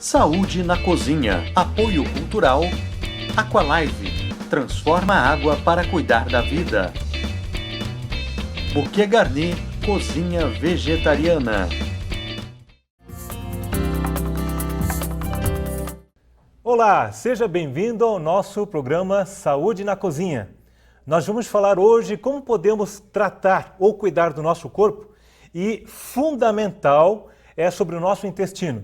Saúde na cozinha. Apoio cultural. Aqualive. Transforma a água para cuidar da vida. Bouquet Garni. Cozinha vegetariana. Olá, seja bem-vindo ao nosso programa Saúde na Cozinha. Nós vamos falar hoje como podemos tratar ou cuidar do nosso corpo e fundamental é sobre o nosso intestino.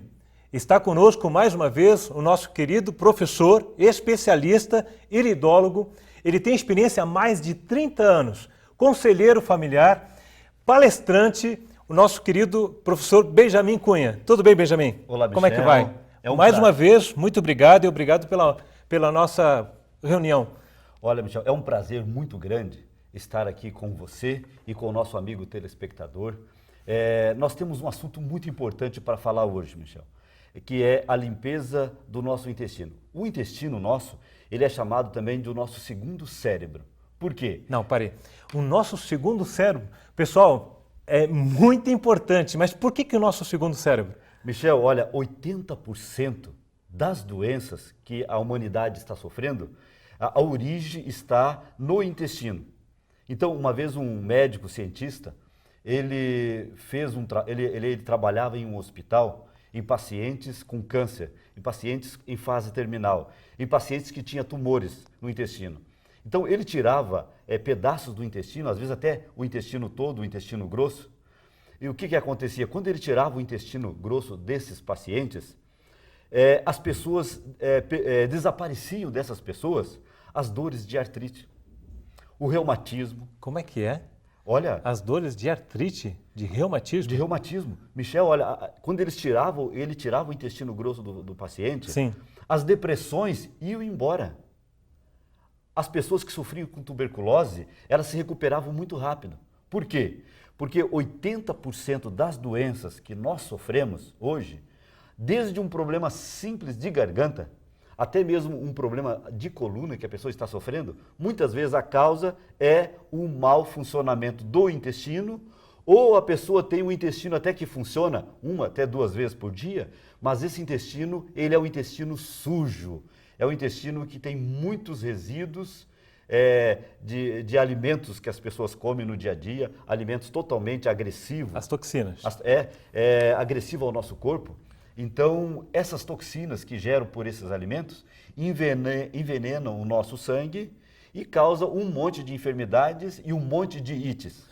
Está conosco mais uma vez o nosso querido professor, especialista, iridólogo. Ele tem experiência há mais de 30 anos, conselheiro familiar, palestrante, o nosso querido professor Benjamin Cunha. Tudo bem, Benjamin? Olá, Michel. Como é que vai? Mais uma vez, muito obrigado e obrigado pela nossa reunião. Olha, Michel, é um prazer muito grande estar aqui com você e com o nosso amigo telespectador. Nós temos um assunto muito importante para falar hoje, Michel, que é a limpeza do nosso intestino. O intestino nosso, ele é chamado também do nosso segundo cérebro. Por quê? Não, parei. O nosso segundo cérebro, pessoal, é muito importante, mas por que o nosso segundo cérebro? Michel, olha, 80% das doenças que a humanidade está sofrendo, a origem está no intestino. Então, uma vez um médico cientista, ele trabalhava em um hospital em pacientes com câncer, em pacientes em fase terminal, em pacientes que tinham tumores no intestino. Então, ele tirava pedaços do intestino, às vezes até o intestino todo, o intestino grosso. E o que acontecia? Quando ele tirava o intestino grosso desses pacientes, as pessoas, desapareciam dessas pessoas as dores de artrite, o reumatismo. Como é que é? Olha, as dores de artrite, de reumatismo? De reumatismo. Michel, olha, quando ele tirava o intestino grosso do paciente, sim, as depressões iam embora. As pessoas que sofriam com tuberculose, elas se recuperavam muito rápido. Por quê? Porque 80% das doenças que nós sofremos hoje, desde um problema simples de garganta, até mesmo um problema de coluna que a pessoa está sofrendo, muitas vezes a causa é o mau funcionamento do intestino, ou a pessoa tem um intestino até que funciona 1 até 2 vezes por dia, mas esse intestino, ele é um intestino sujo, é um intestino que tem muitos resíduos, de alimentos que as pessoas comem no dia a dia, alimentos totalmente agressivos. As toxinas. Agressivo ao nosso corpo. Então, essas toxinas que geram por esses alimentos envenenam o nosso sangue e causam um monte de enfermidades e um monte de ites.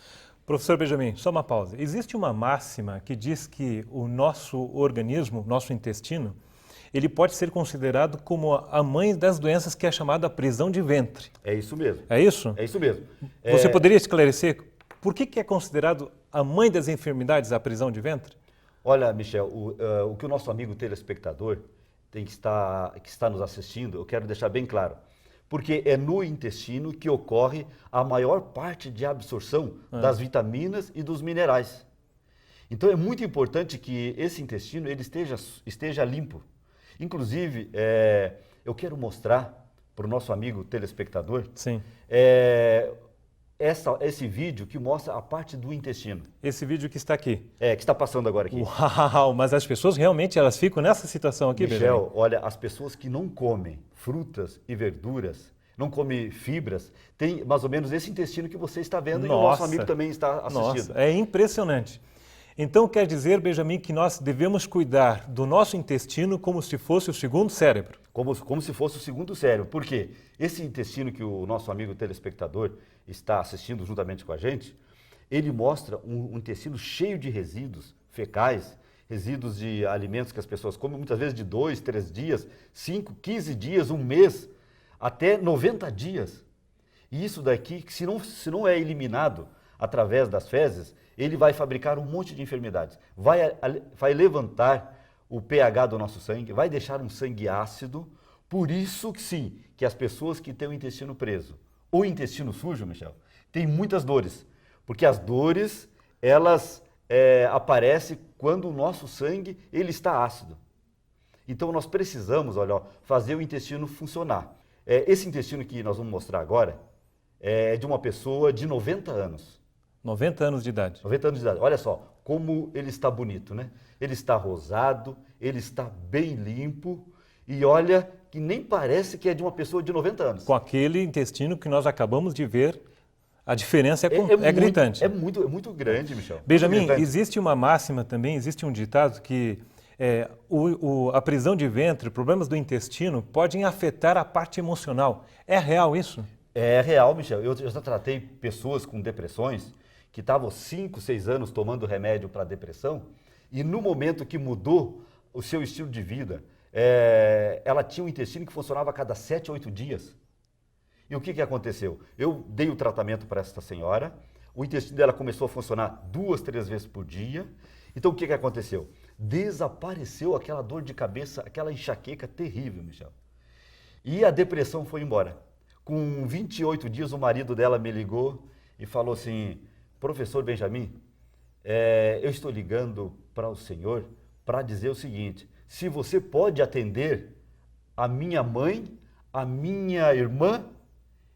Professor Benjamin, só uma pausa. Existe uma máxima que diz que o nosso organismo, nosso intestino, ele pode ser considerado como a mãe das doenças, que é chamada prisão de ventre. É isso mesmo. É isso? É isso mesmo. Você poderia esclarecer por que é considerado a mãe das enfermidades a prisão de ventre? Olha, Michel, o que o nosso amigo telespectador que está nos assistindo, eu quero deixar bem claro. Porque é no intestino que ocorre a maior parte de absorção das vitaminas e dos minerais. Então é muito importante que esse intestino ele esteja limpo. Inclusive, eu quero mostrar para o nosso amigo telespectador sim, esse vídeo que mostra a parte do intestino. Esse vídeo que está aqui. Que está passando agora aqui. Uau, mas as pessoas realmente elas ficam nessa situação aqui, Michel, Benjamin? olha, as pessoas que não comem frutas e verduras, não comem fibras, tem mais ou menos esse intestino que você está vendo. Nossa, e o nosso amigo também está assistindo. Nossa, é impressionante. Então quer dizer, Benjamin, que nós devemos cuidar do nosso intestino como se fosse o segundo cérebro. Como se fosse o segundo cérebro. Por quê? Esse intestino que o nosso amigo telespectador está assistindo juntamente com a gente, ele mostra um intestino cheio de resíduos fecais, resíduos de alimentos que as pessoas comem, muitas vezes de 2, 3 dias, 5, 15 dias, 1 mês, até 90 dias. E isso daqui, se não é eliminado através das fezes, ele vai fabricar um monte de enfermidades. Vai levantar o pH do nosso sangue, vai deixar um sangue ácido. Por isso que sim, que as pessoas que têm o intestino preso, ou intestino sujo, Michel, têm muitas dores. Porque as dores, elas aparecem quando o nosso sangue ele está ácido. Então nós precisamos, olha, fazer o intestino funcionar. Esse intestino que nós vamos mostrar agora é de uma pessoa de 90 anos. 90 anos de idade. 90 anos de idade. Olha só como ele está bonito, né? Ele está rosado, ele está bem limpo e olha que nem parece que é de uma pessoa de 90 anos. Com aquele intestino que nós acabamos de ver, a diferença é gritante. É muito grande, Michel. Benjamin, existe uma máxima também, existe um ditado que a prisão de ventre, problemas do intestino, podem afetar a parte emocional. É real isso? É real, Michel. Eu já tratei pessoas com depressões que estavam 5, 6 anos tomando remédio para depressão e no momento que mudou o seu estilo de vida, ela tinha um intestino que funcionava a cada 7, 8 dias. E o que aconteceu? Eu dei o tratamento para essa senhora, o intestino dela começou a funcionar 2, 3 vezes por dia. Então o que aconteceu? Desapareceu aquela dor de cabeça, aquela enxaqueca terrível, Michel. E a depressão foi embora. Com 28 dias o marido dela me ligou e falou assim, professor Benjamin, eu estou ligando para o senhor para dizer o seguinte, se você pode atender a minha mãe, a minha irmã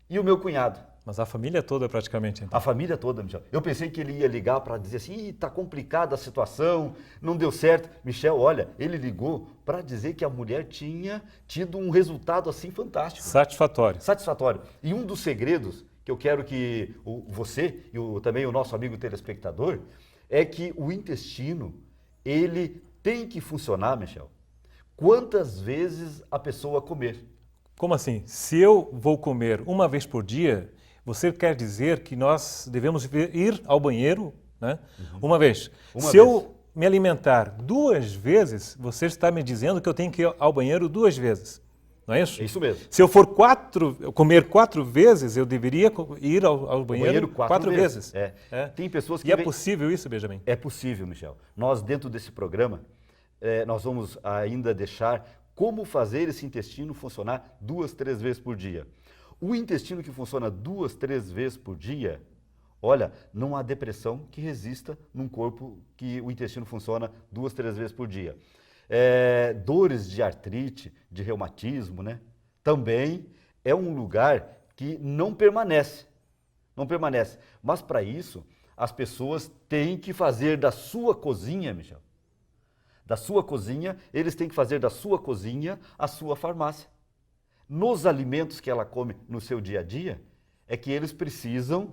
e o meu cunhado. Mas a família toda praticamente. Então. A família toda, Michel. Eu pensei que ele ia ligar para dizer assim, está complicada a situação, não deu certo. Michel, olha, ele ligou para dizer que a mulher tinha tido um resultado assim fantástico. Satisfatório. Satisfatório. E um dos segredos que eu quero que você e também o nosso amigo telespectador é que o intestino, ele tem que funcionar, Michel, quantas vezes a pessoa comer. Como assim? Se eu vou comer uma vez por dia, você quer dizer que nós devemos ir ao banheiro, né? Uma vez. Se eu me alimentar 2 vezes, você está me dizendo que eu tenho que ir ao banheiro 2 vezes. Não é isso? É isso mesmo. Se eu for comer 4 vezes, eu deveria ir ao banheiro 4 vezes. Tem pessoas que... E é possível isso, Benjamin? É possível, Michel. Nós, dentro desse programa, nós vamos ainda deixar como fazer esse intestino funcionar 2, 3 vezes por dia. O intestino que funciona 2, 3 vezes por dia, olha, não há depressão que resista num corpo que o intestino funciona 2, 3 vezes por dia. Dores de artrite, de reumatismo, né? Também é um lugar que não permanece. Não permanece. Mas para isso, as pessoas têm que fazer da sua cozinha, Michel, da sua cozinha, eles têm que fazer da sua cozinha a sua farmácia. Nos alimentos que ela come no seu dia a dia, é que eles precisam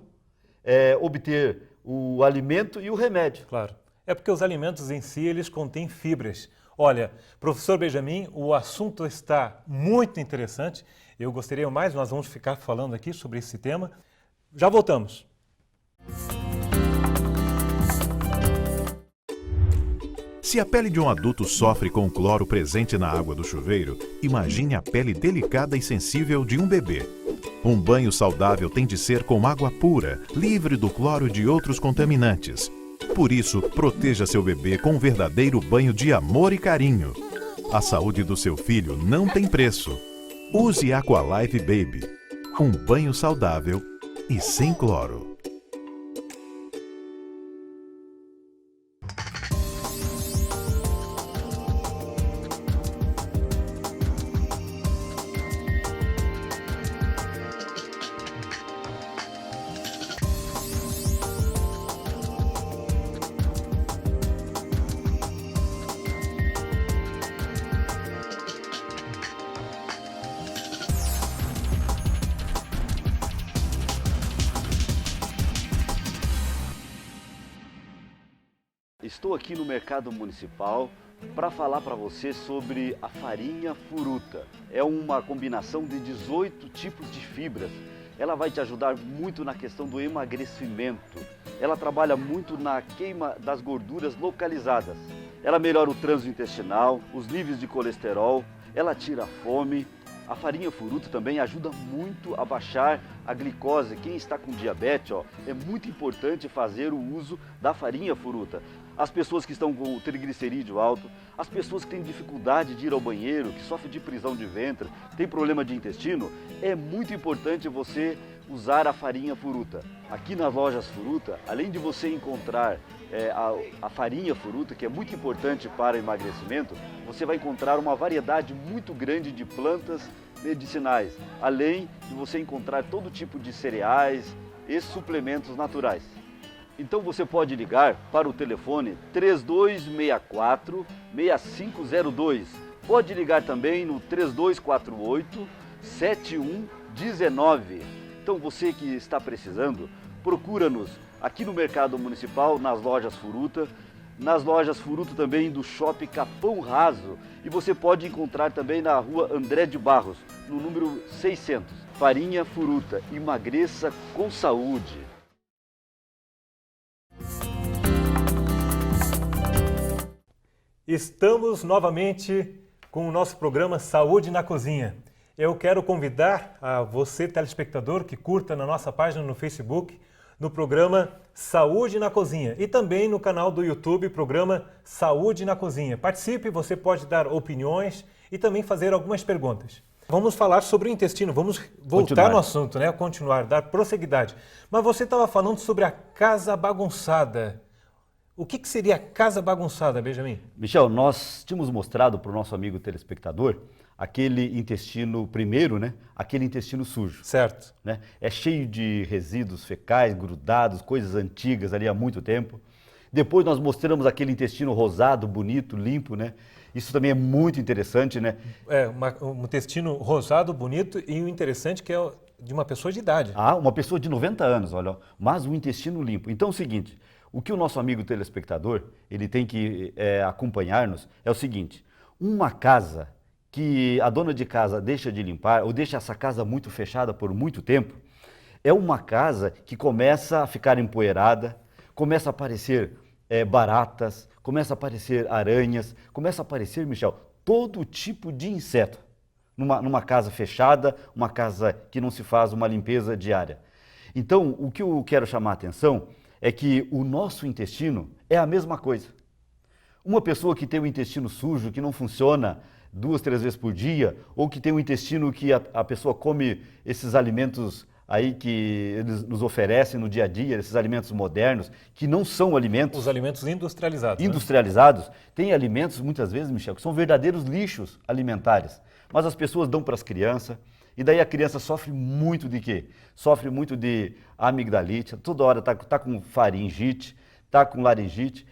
obter o alimento e o remédio. Claro. É porque os alimentos em si, eles contêm fibras. Olha, professor Benjamin, o assunto está muito interessante. Eu gostaria mais, nós vamos ficar falando aqui sobre esse tema. Já voltamos. Se a pele de um adulto sofre com o cloro presente na água do chuveiro, imagine a pele delicada e sensível de um bebê. Um banho saudável tem de ser com água pura, livre do cloro e de outros contaminantes. Por isso, proteja seu bebê com um verdadeiro banho de amor e carinho. A saúde do seu filho não tem preço. Use Aqualife Baby. Um banho saudável e sem cloro. Estou aqui no Mercado Municipal para falar para você sobre a farinha furuta. É uma combinação de 18 tipos de fibras. Ela vai te ajudar muito na questão do emagrecimento. Ela trabalha muito na queima das gorduras localizadas. Ela melhora o trânsito intestinal, os níveis de colesterol, ela tira a fome. A farinha furuta também ajuda muito a baixar a glicose. Quem está com diabetes, é muito importante fazer o uso da farinha furuta. As pessoas que estão com o triglicerídeo alto, as pessoas que têm dificuldade de ir ao banheiro, que sofrem de prisão de ventre, tem problema de intestino, é muito importante você usar a farinha furuta. Aqui nas lojas Furuta, além de você encontrar a farinha furuta, que é muito importante para emagrecimento, você vai encontrar uma variedade muito grande de plantas medicinais, além de você encontrar todo tipo de cereais e suplementos naturais. Então você pode ligar para o telefone 3264-6502. Pode ligar também no 3248-7119. Então você que está precisando, procura-nos aqui no Mercado Municipal, nas lojas Furuta, nas lojas Furuta também do Shopping Capão Raso. E você pode encontrar também na rua André de Barros, no número 600. Farinha Furuta, emagreça com saúde. Estamos novamente com o nosso programa Saúde na Cozinha. Eu quero convidar a você, telespectador, que curta na nossa página no Facebook, no programa Saúde na Cozinha e também no canal do YouTube, programa Saúde na Cozinha. Participe, você pode dar opiniões e também fazer algumas perguntas. Vamos falar sobre o intestino, vamos voltar no assunto, né? Continuar, dar prosseguidade. Mas você estava falando sobre a casa bagunçada. O que seria a casa bagunçada, Benjamin? Michel, nós tínhamos mostrado para o nosso amigo telespectador aquele intestino primeiro, né? Aquele intestino sujo. Certo. Né? É cheio de resíduos fecais, grudados, coisas antigas ali há muito tempo. Depois nós mostramos aquele intestino rosado, bonito, limpo, né? Isso também é muito interessante, né? É, um intestino rosado, bonito e o interessante que é de uma pessoa de idade. Ah, uma pessoa de 90 anos, olha, mas um intestino limpo. Então é o seguinte, o que o nosso amigo telespectador, ele tem que acompanhar-nos é o seguinte, uma casa que a dona de casa deixa de limpar ou deixa essa casa muito fechada por muito tempo, é uma casa que começa a ficar empoeirada, começa a aparecer baratas, começa a aparecer aranhas, começa a aparecer, Michel, todo tipo de inseto numa casa fechada, uma casa que não se faz uma limpeza diária. Então, o que eu quero chamar a atenção é que o nosso intestino é a mesma coisa. Uma pessoa que tem o intestino sujo, que não funciona 2, 3 vezes por dia, ou que tem um intestino que a pessoa come esses alimentos aí que eles nos oferecem no dia a dia, esses alimentos modernos, que não são alimentos... Os alimentos industrializados. Industrializados. Né? Tem alimentos, muitas vezes, Michel, que são verdadeiros lixos alimentares. Mas as pessoas dão para as crianças, e daí a criança sofre muito de quê? Sofre muito de amigdalite, toda hora está com faringite, está com laringite,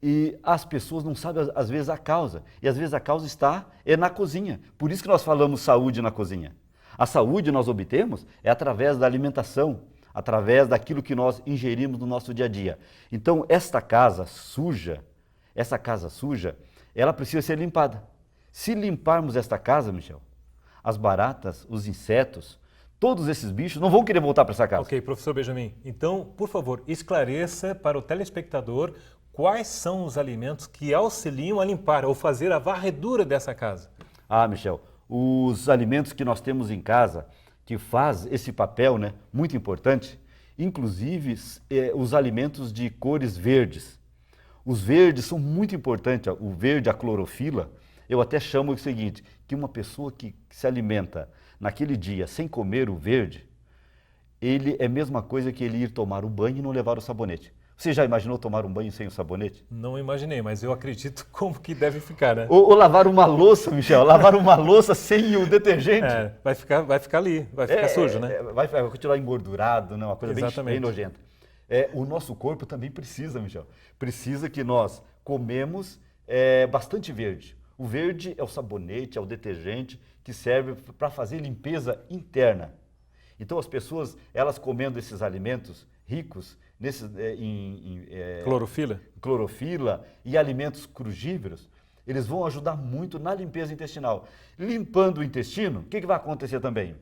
e as pessoas não sabem, às vezes, a causa. E às vezes a causa está na cozinha. Por isso que nós falamos saúde na cozinha. A saúde nós obtemos através da alimentação, através daquilo que nós ingerimos no nosso dia a dia. Então, essa casa suja, ela precisa ser limpada. Se limparmos esta casa, Michel, as baratas, os insetos, todos esses bichos não vão querer voltar para essa casa. Ok, professor Benjamin. Então, por favor, esclareça para o telespectador quais são os alimentos que auxiliam a limpar ou fazer a varredura dessa casa. Ah, Michel, os alimentos que nós temos em casa, que faz esse papel, né, muito importante, inclusive os alimentos de cores verdes. Os verdes são muito importantes, o verde, a clorofila, eu até chamo o seguinte, que uma pessoa que se alimenta naquele dia sem comer o verde, ele é a mesma coisa que ele ir tomar o banho e não levar o sabonete. Você já imaginou tomar um banho sem o sabonete? Não imaginei, mas eu acredito como que deve ficar, né? Ou lavar uma louça, Michel, lavar uma louça sem o detergente. Vai ficar ali, vai ficar sujo, né? Vai continuar engordurado, né? Uma coisa bem nojenta. O nosso corpo também precisa, Michel, precisa que nós comemos bastante verde. O verde é o sabonete, é o detergente que serve para fazer limpeza interna. Então as pessoas, elas comendo esses alimentos ricos em clorofila e alimentos crugíveros, eles vão ajudar muito na limpeza intestinal. Limpando o intestino, o que vai acontecer também?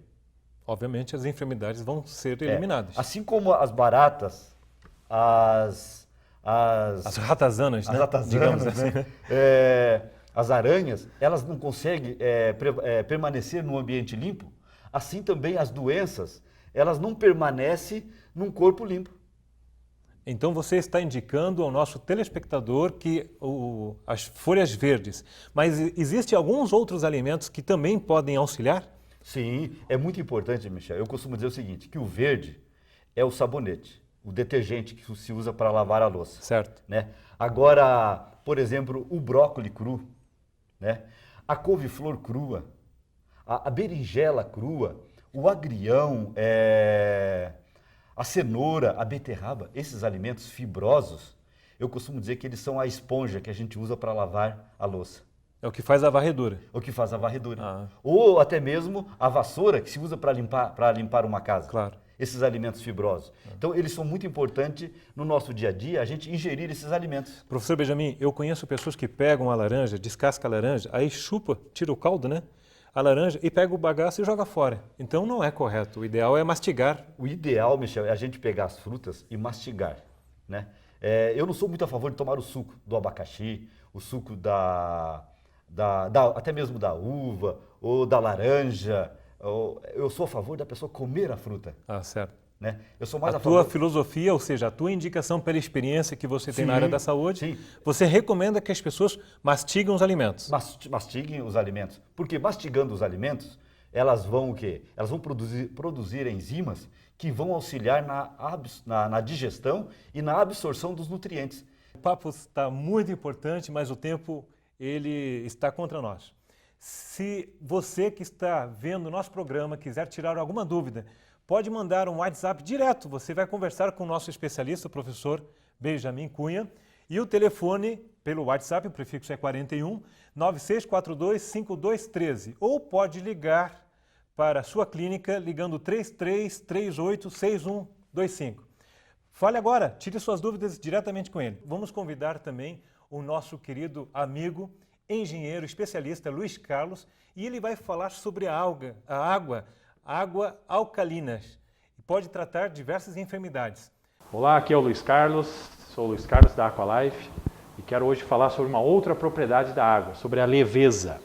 Obviamente as enfermidades vão ser eliminadas. Assim como as baratas, as ratazanas, né? Digamos assim. Né? As aranhas, elas não conseguem permanecer num ambiente limpo. Assim também as doenças, elas não permanecem num corpo limpo. Então você está indicando ao nosso telespectador que as folhas verdes, mas existem alguns outros alimentos que também podem auxiliar? Sim, é muito importante, Michel. Eu costumo dizer o seguinte, que o verde é o sabonete, o detergente que se usa para lavar a louça. Certo. Né? Agora, por exemplo, o brócolis cru, né? A couve-flor crua, a berinjela crua, o agrião, A cenoura, a beterraba, esses alimentos fibrosos, eu costumo dizer que eles são a esponja que a gente usa para lavar a louça. É o que faz a varredura. O que faz a varredura. Ah. Ou até mesmo a vassoura que se usa para limpar uma casa. Claro. Esses alimentos fibrosos. Então, eles são muito importantes no nosso dia a dia, a gente ingerir esses alimentos. Professor Benjamin, eu conheço pessoas que pegam a laranja, descasca a laranja, aí chupa, tira o caldo, né? A laranja e pega o bagaço e joga fora. Então não é correto. O ideal é mastigar. O ideal, Michel, é a gente pegar as frutas e mastigar, né? Eu não sou muito a favor de tomar o suco do abacaxi, o suco até mesmo da uva ou da laranja. Eu sou a favor da pessoa comer a fruta. Ah, certo. Né? Eu sou mais A a tua favor... filosofia, ou seja, a tua indicação pela experiência que você tem na Sim, área da saúde, sim. você recomenda que as pessoas mastigam os alimentos. Mastiguem os alimentos. Porque mastigando os alimentos, elas vão o quê? Elas vão produzir enzimas que vão auxiliar na digestão e na absorção dos nutrientes. O papo está muito importante, mas o tempo ele está contra nós. Se você que está vendo o nosso programa quiser tirar alguma dúvida, pode mandar um WhatsApp direto. Você vai conversar com o nosso especialista, o professor Benjamin Cunha. E o telefone pelo WhatsApp, o prefixo é 41 9642 5213. Ou pode ligar para a sua clínica ligando 3338 6125. Fale agora, tire suas dúvidas diretamente com ele. Vamos convidar também o nosso querido amigo, engenheiro especialista Luiz Carlos, e ele vai falar sobre a água alcalinas, e pode tratar diversas enfermidades. Olá, aqui é o Luiz Carlos, sou o Luiz Carlos da Aqualife e quero hoje falar sobre uma outra propriedade da água, sobre a leveza.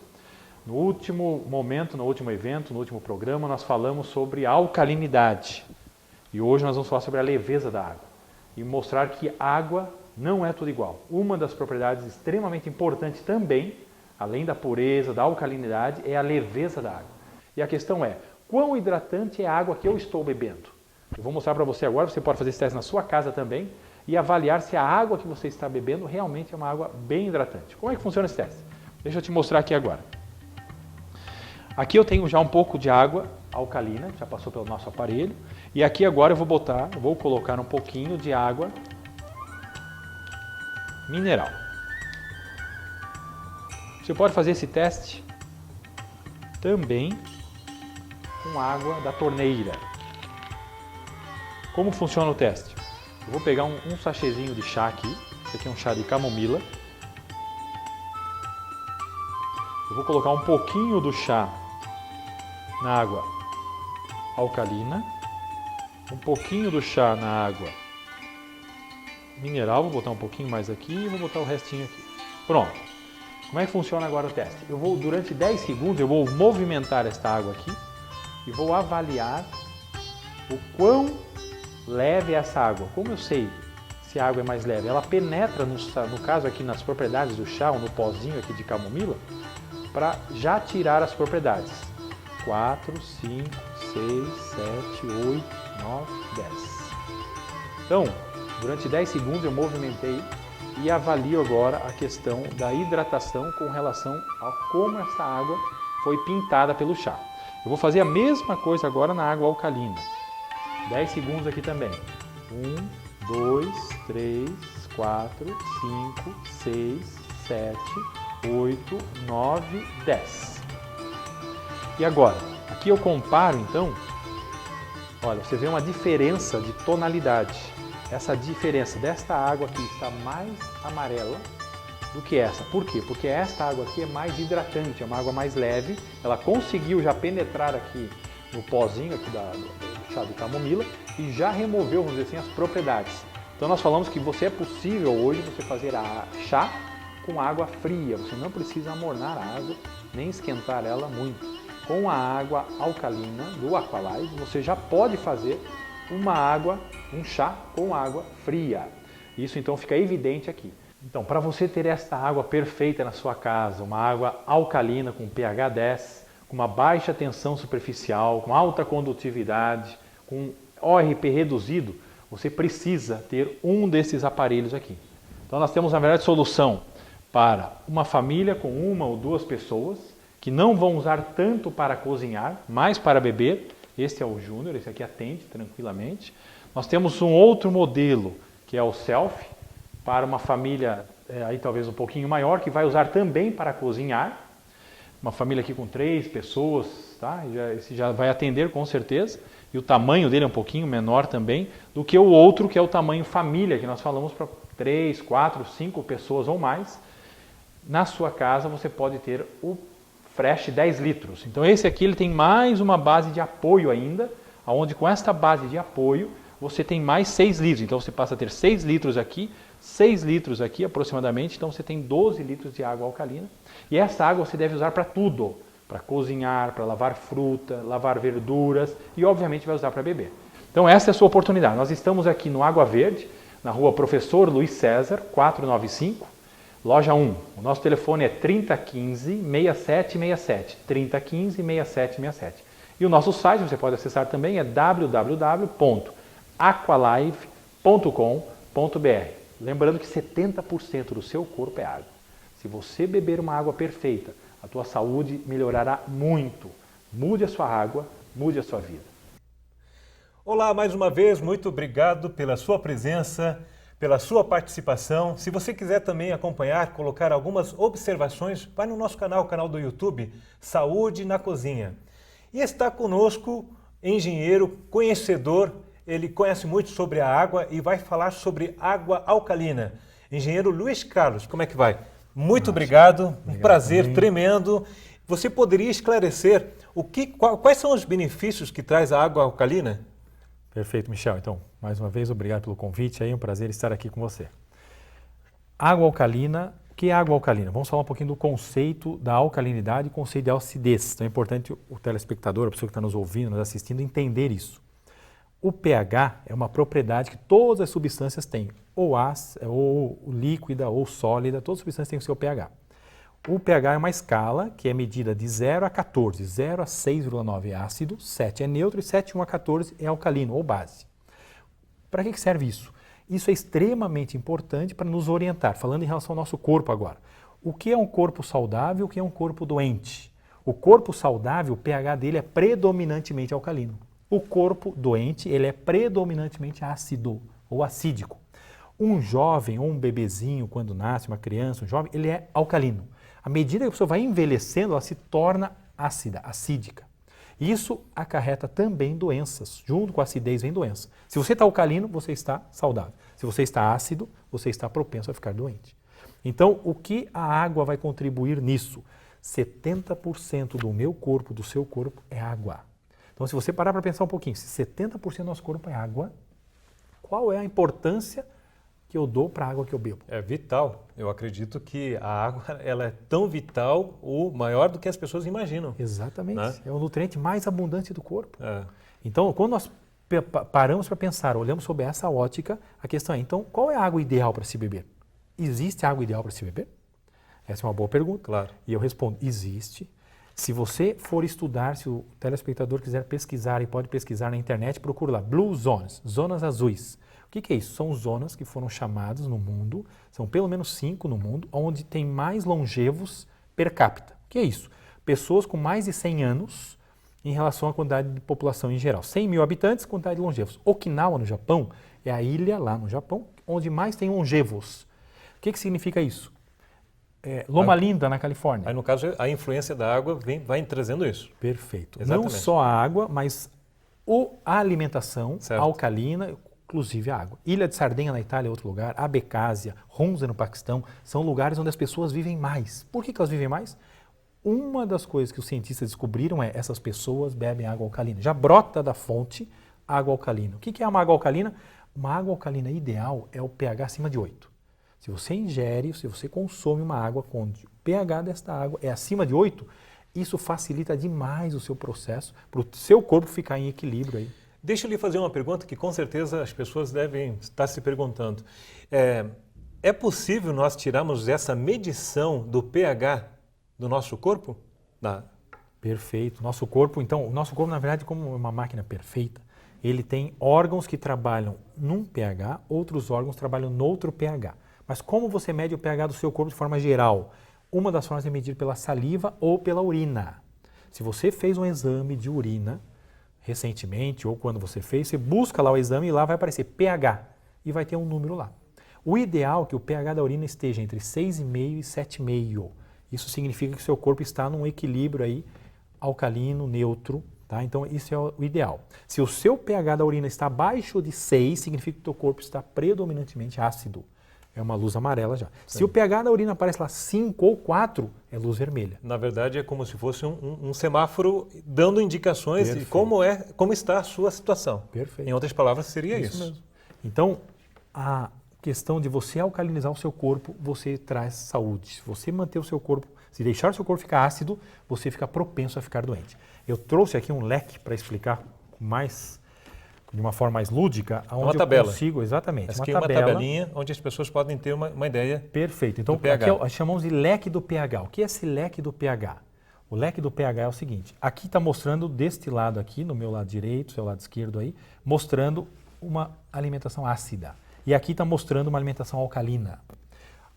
No último momento, no último evento, no último programa, nós falamos sobre a alcalinidade e hoje nós vamos falar sobre a leveza da água e mostrar que a água não é tudo igual. Uma das propriedades extremamente importantes também, além da pureza, da alcalinidade, é a leveza da água. E a questão é, quão hidratante é a água que eu estou bebendo? Eu vou mostrar para você agora, você pode fazer esse teste na sua casa também e avaliar se a água que você está bebendo realmente é uma água bem hidratante. Como é que funciona esse teste? Deixa eu te mostrar aqui agora. Aqui eu tenho já um pouco de água alcalina, já passou pelo nosso aparelho, e aqui agora eu vou colocar um pouquinho de água mineral. Você pode fazer esse teste também com água da torneira. Como funciona o teste? Eu vou pegar um sachêzinho de chá aqui, esse aqui é um chá de camomila. Eu vou colocar um pouquinho do chá na água alcalina, um pouquinho do chá na água mineral, vou botar um pouquinho mais aqui e vou botar o restinho aqui. Pronto. Como é que funciona agora o teste? Eu vou, durante 10 segundos, eu vou movimentar esta água aqui e vou avaliar o quão leve é essa água. Como eu sei se a água é mais leve? Ela penetra, no caso aqui, nas propriedades do chá, ou no pozinho aqui de camomila, para já tirar as propriedades. 4, 5, 6, 7, 8, 9, 10. Então, durante 10 segundos eu movimentei e avalio agora a questão da hidratação com relação a como essa água foi pintada pelo chá. Eu vou fazer a mesma coisa agora na água alcalina. 10 segundos aqui também. 1, 2, 3, 4, 5, 6, 7, 8, 9, 10. E agora, aqui eu comparo então, olha, você vê uma diferença de tonalidade. Essa diferença desta água aqui está mais amarela do que essa. Por quê? Porque esta água aqui é mais hidratante, é uma água mais leve. Ela conseguiu já penetrar aqui no pozinho aqui do chá de camomila e já removeu, vamos dizer assim, as propriedades. Então nós falamos que é possível hoje você fazer chá com água fria. Você não precisa amornar a água, nem esquentar ela muito. Com a água alcalina do Aqualife, você já pode fazer um chá com água fria. Isso então fica evidente aqui. Então, para você ter esta água perfeita na sua casa, uma água alcalina com pH 10, com uma baixa tensão superficial, com alta condutividade, com ORP reduzido, você precisa ter um desses aparelhos aqui. Então nós temos, na verdade, solução para uma família com 1 ou 2 pessoas, que não vão usar tanto para cozinhar, mais para beber. Este é o Júnior, esse aqui atende tranquilamente. Nós temos um outro modelo, que é o Self, para uma família aí talvez um pouquinho maior, que vai usar também para cozinhar. Uma família aqui com 3 pessoas, tá? Esse já vai atender com certeza. E o tamanho dele é um pouquinho menor também do que o outro, que é o tamanho família, que nós falamos para 3, 4, 5 pessoas ou mais. Na sua casa você pode ter o Fresh 10 litros. Então esse aqui ele tem mais uma base de apoio ainda, onde com esta base de apoio você tem mais 6 litros. Então você passa a ter 6 litros aqui, 6 litros aqui aproximadamente, então você tem 12 litros de água alcalina. E essa água você deve usar para tudo, para cozinhar, para lavar fruta, lavar verduras e obviamente vai usar para beber. Então essa é a sua oportunidade. Nós estamos aqui no Água Verde, na rua Professor Luiz César, 495, loja 1. O nosso telefone é 3015-6767, 3015-6767. E o nosso site, você pode acessar também, é www.aqualive.com.br. Lembrando que 70% do seu corpo é água. Se você beber uma água perfeita, a tua saúde melhorará muito. Mude a sua água, mude a sua vida. Olá, mais uma vez, muito obrigado pela sua presença, pela sua participação. Se você quiser também acompanhar, colocar algumas observações, vai no nosso canal, o canal do YouTube, Saúde na Cozinha. E está conosco engenheiro, conhecedor, ele conhece muito sobre a água e vai falar sobre água alcalina. Engenheiro Luiz Carlos, como é que vai? Muito obrigado, um prazer também. Tremendo. Você poderia esclarecer quais são os benefícios que traz a água alcalina? Perfeito, Michel. Então, mais uma vez, obrigado pelo convite. É um prazer estar aqui com você. Água alcalina. O que é água alcalina? Vamos falar um pouquinho do conceito da alcalinidade e conceito de acidez. Então é importante o telespectador, a pessoa que está nos ouvindo, nos assistindo, entender isso. O pH é uma propriedade que todas as substâncias têm, ou líquida ou sólida, todas as substâncias têm o seu pH. O pH é uma escala que é medida de 0 a 14, 0 a 6,9 é ácido, 7 é neutro e 7,1 a 14 é alcalino ou base. Para que serve isso? Isso é extremamente importante para nos orientar, falando em relação ao nosso corpo agora. O que é um corpo saudável e o que é um corpo doente? O corpo saudável, o pH dele é predominantemente alcalino. O corpo doente, ele é predominantemente ácido ou acídico. Um jovem ou um bebezinho, quando nasce, uma criança, um jovem, ele é alcalino. À medida que a pessoa vai envelhecendo, ela se torna ácida, acídica. Isso acarreta também doenças. Junto com a acidez vem doença. Se você está alcalino, você está saudável. Se você está ácido, você está propenso a ficar doente. Então, o que a água vai contribuir nisso? 70% do meu corpo, do seu corpo, é água. Então, se você parar para pensar um pouquinho, se 70% do nosso corpo é água, qual é a importância que eu dou para a água que eu bebo? É vital. Eu acredito que a água ela é tão vital ou maior do que as pessoas imaginam. Exatamente. Né? É o nutriente mais abundante do corpo. É. Então, quando nós paramos para pensar, olhamos sob essa ótica, a questão é, então, qual é a água ideal para se beber? Existe água ideal para se beber? Essa é uma boa pergunta. Claro. E eu respondo, existe. Se você for estudar, se o telespectador quiser pesquisar, e pode pesquisar na internet, procura lá, Blue Zones, zonas azuis. O que é isso? São zonas que foram chamadas no mundo, são pelo menos 5 no mundo, onde tem mais longevos per capita. O que é isso? Pessoas com mais de 100 anos em relação à quantidade de população em geral. 100 mil habitantes, quantidade de longevos. Okinawa, no Japão, é a ilha lá no Japão, onde mais tem longevos. O que significa isso? Loma Linda, na Califórnia. Aí, no caso, a influência da água vai trazendo isso. Perfeito. Exatamente. Não só a água, mas a alimentação certo. Alcalina, inclusive a água. Ilha de Sardenha, na Itália, é outro lugar. Abecásia, Hunza, no Paquistão, são lugares onde as pessoas vivem mais. Por que elas vivem mais? Uma das coisas que os cientistas descobriram é essas pessoas bebem água alcalina. Já brota da fonte água alcalina. O que é uma água alcalina? Uma água alcalina ideal é o pH acima de 8. Se você ingere, se você consome uma água onde o pH desta água é acima de 8, isso facilita demais o seu processo para o seu corpo ficar em equilíbrio aí. Deixa eu lhe fazer uma pergunta que com certeza as pessoas devem estar se perguntando. É possível nós tirarmos essa medição do pH do nosso corpo? Perfeito. Nosso corpo, então, o nosso corpo, na verdade, como uma máquina perfeita, ele tem órgãos que trabalham num pH, outros órgãos trabalham noutro pH. Mas como você mede o pH do seu corpo de forma geral? Uma das formas é medir pela saliva ou pela urina. Se você fez um exame de urina, recentemente ou quando você fez, você busca lá o exame e lá vai aparecer pH e vai ter um número lá. O ideal é que o pH da urina esteja entre 6,5 e 7,5. Isso significa que o seu corpo está num equilíbrio aí alcalino, neutro, tá? Então isso é o ideal. Se o seu pH da urina está abaixo de 6, significa que o seu corpo está predominantemente ácido. É uma luz amarela já. Sim. Se o pH da urina aparece lá 5 ou 4, é luz vermelha. Na verdade, é como se fosse um semáforo dando indicações de como está a sua situação. Perfeito. Em outras palavras, seria isso. Mesmo. Então, a questão de você alcalinizar o seu corpo, você traz saúde. Se você manter o seu corpo, se deixar o seu corpo ficar ácido, você fica propenso a ficar doente. Eu trouxe aqui um leque para explicar de uma forma mais lúdica, onde eu consigo, exatamente, uma tabelinha onde as pessoas podem ter uma ideia. Perfeito. Então, aqui chamamos de leque do pH. O que é esse leque do pH? O leque do pH é o seguinte, aqui está mostrando deste lado aqui, no meu lado direito, seu lado esquerdo aí, mostrando uma alimentação ácida. E aqui está mostrando uma alimentação alcalina.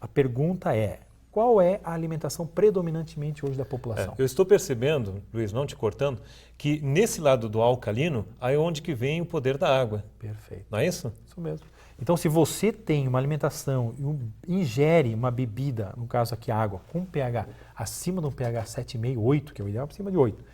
A pergunta é, qual é a alimentação predominantemente hoje da população? Eu estou percebendo, Luiz, não te cortando, que nesse lado do alcalino é onde que vem o poder da água. Perfeito. Não é isso? Isso mesmo. Então, se você tem uma alimentação e ingere uma bebida, no caso aqui água, com pH acima de um pH 7,5, 8, que é o ideal, acima de 8,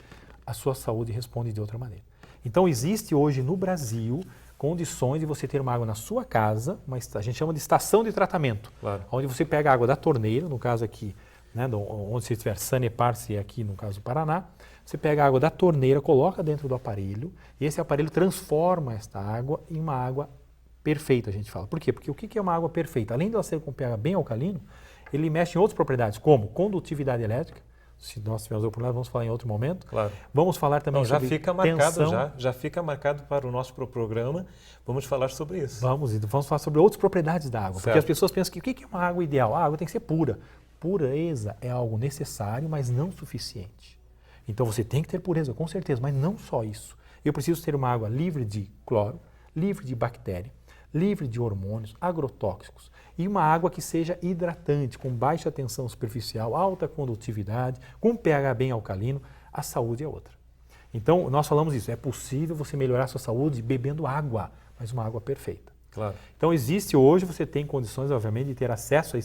a sua saúde responde de outra maneira. Então, existe hoje no Brasil condições de você ter uma água na sua casa, a gente chama de estação de tratamento, claro, onde você pega a água da torneira, no caso aqui, né, onde você estiver, Sanepar, se é aqui no caso do Paraná, você pega a água da torneira, coloca dentro do aparelho e esse aparelho transforma esta água em uma água perfeita, a gente fala. Por quê? Porque o que é uma água perfeita? Além de ela ser com pH bem alcalino, ele mexe em outras propriedades, como condutividade elétrica. Se nós tivermos a oportunidade, vamos falar em outro momento. Claro. Vamos falar também sobre tensão. Já fica marcado para o nosso programa. Vamos falar sobre isso. Vamos falar sobre outras propriedades da água. Certo. Porque as pessoas pensam que o que é uma água ideal? A água tem que ser pura. Pureza é algo necessário, mas não suficiente. Então você tem que ter pureza, com certeza, mas não só isso. Eu preciso ter uma água livre de cloro, livre de bactéria, livre de hormônios, agrotóxicos e uma água que seja hidratante, com baixa tensão superficial, alta condutividade, com pH bem alcalino, a saúde é outra. Então, nós falamos isso, é possível você melhorar a sua saúde bebendo água, mas uma água perfeita. Claro. Então, existe hoje, você tem condições, obviamente, de ter acesso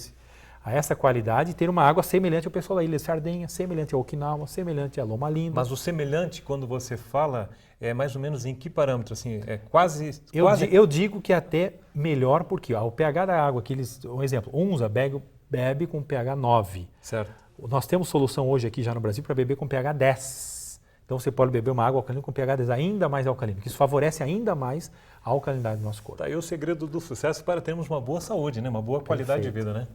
a essa qualidade e ter uma água semelhante ao pessoal da Ilha de Sardenha, semelhante a Okinawa, semelhante a Loma Linda. Mas o semelhante, quando você fala, é mais ou menos em que parâmetro? Assim, é quase... Eu digo que até melhor, porque o pH da água, um exemplo, Unza bebe com pH 9. Certo. Nós temos solução hoje aqui já no Brasil para beber com pH 10. Então você pode beber uma água alcalina com pH 10 ainda mais alcalino, que isso favorece ainda mais a alcalinidade do nosso corpo. Tá aí o segredo do sucesso para termos uma boa saúde, né? Uma boa qualidade de vida, né?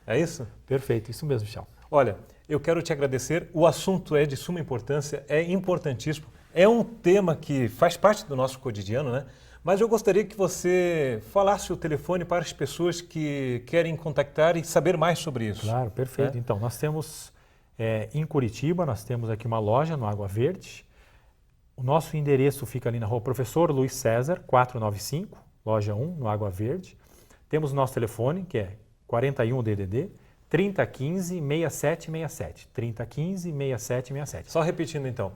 É isso? Perfeito, isso mesmo, Michel. Olha, eu quero te agradecer. O assunto é de suma importância, é importantíssimo. É um tema que faz parte do nosso cotidiano, né? Mas eu gostaria que você falasse o telefone para as pessoas que querem contactar e saber mais sobre isso. Claro, perfeito. Então, nós temos em Curitiba, nós temos aqui uma loja no Água Verde. O nosso endereço fica ali na rua Professor Luiz César, 495, loja 1, no Água Verde. Temos o nosso telefone, que é 41 DDD 3015 6767. 3015 6767. Só repetindo então.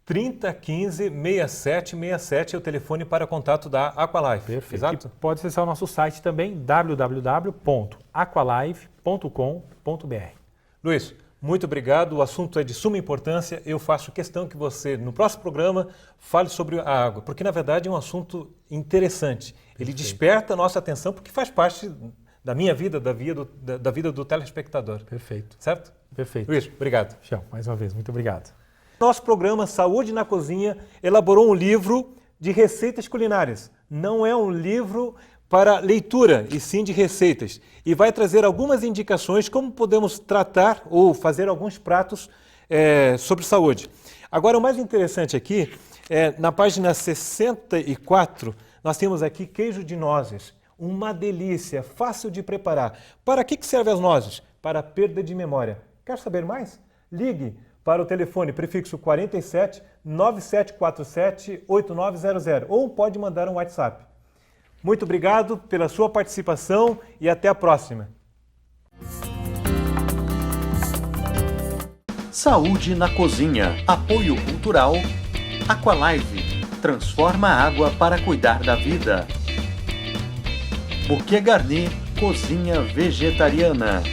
3015 6767 é o telefone para contato da Aqualife. Perfeito. Exato? E pode acessar o nosso site também, www.aqualife.com.br. Luiz, muito obrigado. O assunto é de suma importância. Eu faço questão que você, no próximo programa, fale sobre a água, porque na verdade é um assunto interessante. Perfeito. Ele desperta a nossa atenção porque faz parte da minha vida, da vida do telespectador. Perfeito. Certo? Perfeito. Luiz, obrigado. Tchau, mais uma vez, muito obrigado. Nosso programa Saúde na Cozinha elaborou um livro de receitas culinárias. Não é um livro para leitura, e sim de receitas. E vai trazer algumas indicações como podemos tratar ou fazer alguns pratos sobre saúde. Agora, o mais interessante aqui, na página 64, nós temos aqui queijo de nozes. Uma delícia, fácil de preparar. Para que servem as nozes? Para perda de memória. Quer saber mais? Ligue para o telefone prefixo 47 9747 8900 ou pode mandar um WhatsApp. Muito obrigado pela sua participação e até a próxima. Saúde na Cozinha. Apoio Cultural Aqualife. transforma a água para cuidar da vida. Bouquet Garni, cozinha vegetariana.